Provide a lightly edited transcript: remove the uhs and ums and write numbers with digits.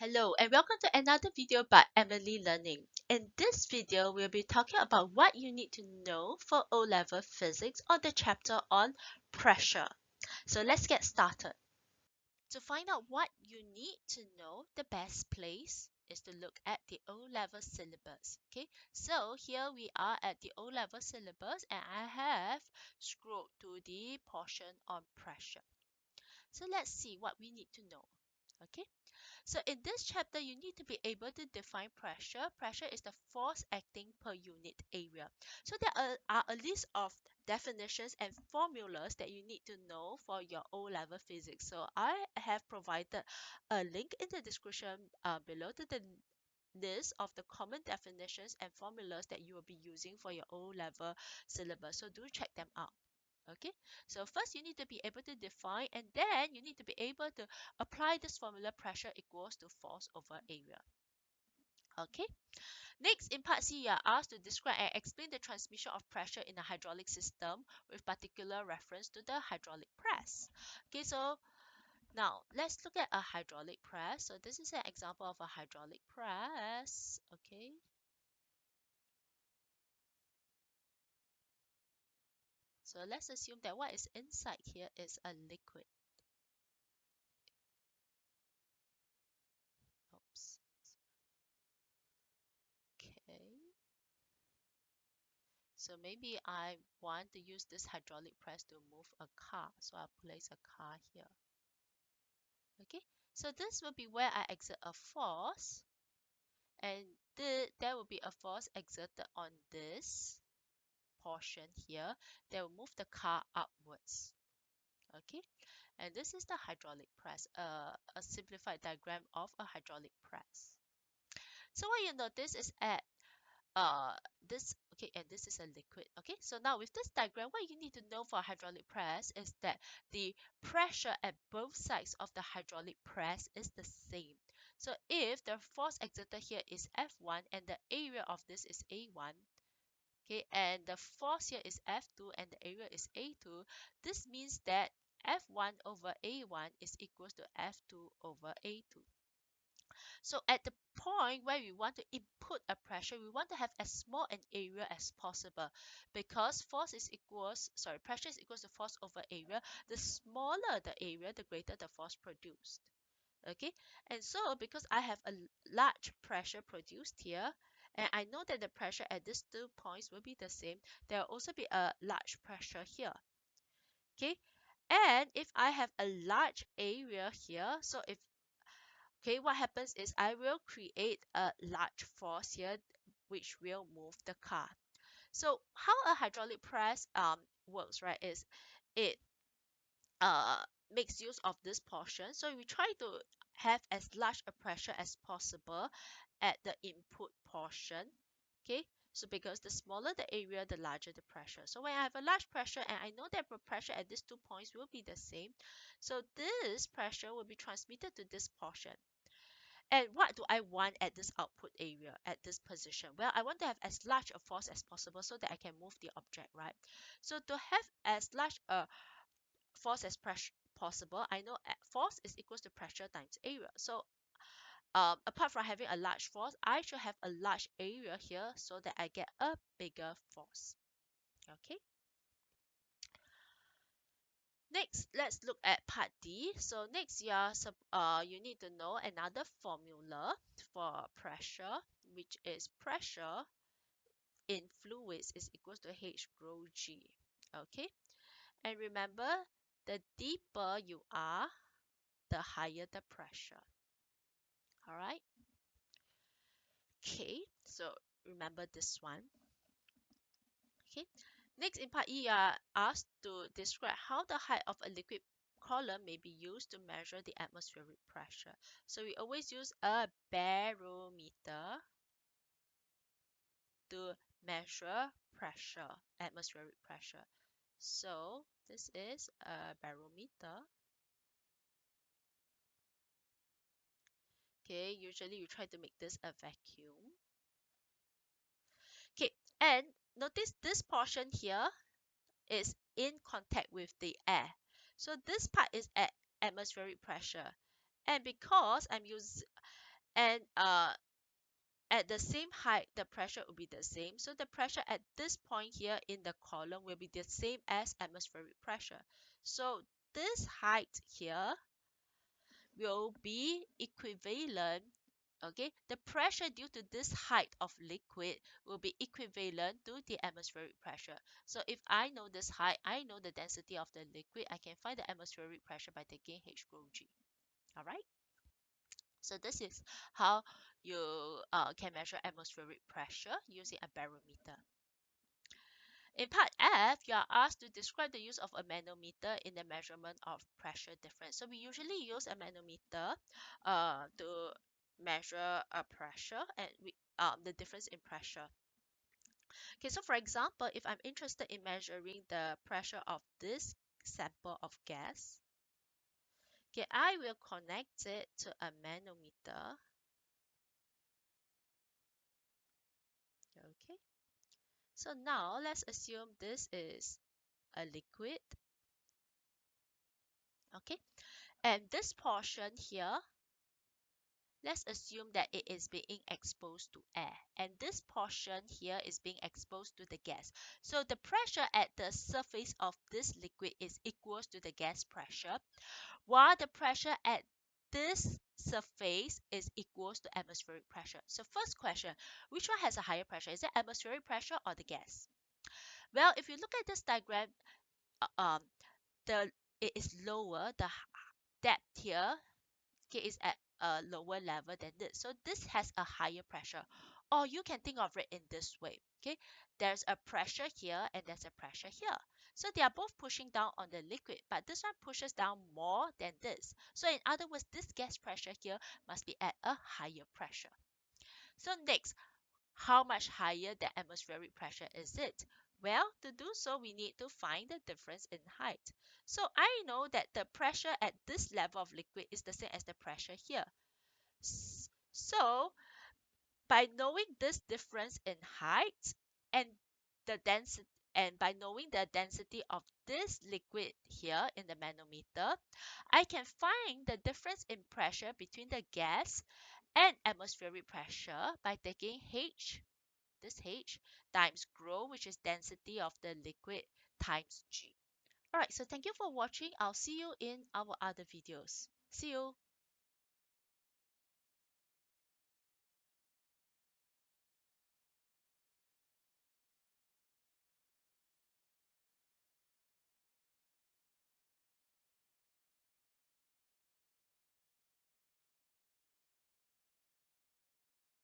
Hello and welcome to another video by Emily Learning. In this video, we'll be talking about what you need to know for O-level physics or the chapter on pressure. So let's get started. To find out what you need to know, the best place is to look at the O-level syllabus. Okay, so here we are at the O-level syllabus and I have scrolled to the portion on pressure. So let's see what we need to know. Okay. So in this chapter, you need to be able to define pressure. Pressure is the force acting per unit area. So there are a list of definitions and formulas that you need to know for your O-level physics. So I have provided a link in the description below to the list of the common definitions and formulas that you will be using for your O-level syllabus. So do check them out. Okay, so first you need to be able to define, and then you need to be able to apply this formula: pressure equals to force over area. Okay, next in part C, you are asked to describe and explain the transmission of pressure in a hydraulic system with particular reference to the hydraulic press. Okay, so now let's look at a hydraulic press. So this is an example of a hydraulic press. Okay, so let's assume that what is inside here is a liquid. Oops. Okay. So maybe I want to use this hydraulic press to move a car. So I'll place a car here. Okay, so this will be where I exert a force, and there will be a force exerted on this portion here that will move the car upwards. Okay, and this is the hydraulic press, a simplified diagram of a hydraulic press. So what you notice is at this okay, and this is a liquid. Okay, so now with this diagram, what you need to know for a hydraulic press is that the pressure at both sides of the hydraulic press is the same. So if the force exerted here is F1 and the area of this is A1, okay, and the force here is F2 and the area is A2, this means that F1 over A1 is equals to F2 over A2. So at the point where we want to input a pressure, we want to have as small an area as possible, because pressure is equals to force over area. The smaller the area, the greater the force produced. Okay, and so because I have a large pressure produced here, and I know that the pressure at these 2 points will be the same, there will also be a large pressure here. Okay, and if I have a large area here, so if okay, what happens is I will create a large force here which will move the car. So how a hydraulic press works, right, is it uh makes use of this portion. So we try to have as large a pressure as possible at the input portion. Okay, so because the smaller the area, the larger the pressure. So when I have a large pressure and I know that the pressure at these 2 points will be the same, so this pressure will be transmitted to this portion. And what do I want at this output area, at this position? Well, I want to have as large a force as possible so that I can move the object, right? So to have as large a force as possible, I know force is equals to pressure times area. So apart from having a large force, I should have a large area here so that I get a bigger force. Okay. Next, let's look at part D. So next, you need to know another formula for pressure, which is pressure in fluids is equals to H rho G. Okay, and remember, the deeper you are, the higher the pressure. All right. Okay, so remember this one. Okay, next in part E, you are asked to describe how the height of a liquid column may be used to measure the atmospheric pressure. So we always use a barometer to measure pressure, atmospheric pressure. So this is a barometer. Okay, usually you try to make this a vacuum. Okay, and notice this portion here is in contact with the air. So this part is at atmospheric pressure. And because And at the same height, the pressure will be the same. So the pressure at this point here in the column will be the same as atmospheric pressure. So this height here will be equivalent. Okay, the pressure due to this height of liquid will be equivalent to the atmospheric pressure. So if I know this height, I know the density of the liquid, I can find the atmospheric pressure by taking H rho G. All right. So this is how you can measure atmospheric pressure using a barometer. In part F, you are asked to describe the use of a manometer in the measurement of pressure difference. So we usually use a manometer to measure a pressure and the difference in pressure. Okay, so for example, if I'm interested in measuring the pressure of this sample of gas, okay, I will connect it to a manometer. Okay, so now let's assume this is a liquid. Okay, and this portion here, let's assume that it is being exposed to air, and this portion here is being exposed to the gas. So the pressure at the surface of this liquid is equals to the gas pressure, while the pressure at this surface is equals to atmospheric pressure. So first question, which one has a higher pressure? Is it atmospheric pressure or the gas? Well, if you look at this diagram, uh, um, the it is lower, the depth here, okay, is at a lower level than this. So this has a higher pressure. Or you can think of it in this way. Okay, there's a pressure here and there's a pressure here. So they are both pushing down on the liquid, but this one pushes down more than this. So in other words, this gas pressure here must be at a higher pressure. So next, how much higher the atmospheric pressure is it? Well, to do so, we need to find the difference in height. So I know that the pressure at this level of liquid is the same as the pressure here. So by knowing this difference in height and the density, and by knowing the density of this liquid here in the manometer, I can find the difference in pressure between the gas and atmospheric pressure by taking this H times rho, which is density of the liquid, times G. Alright, so thank you for watching. I'll see you in our other videos. See you.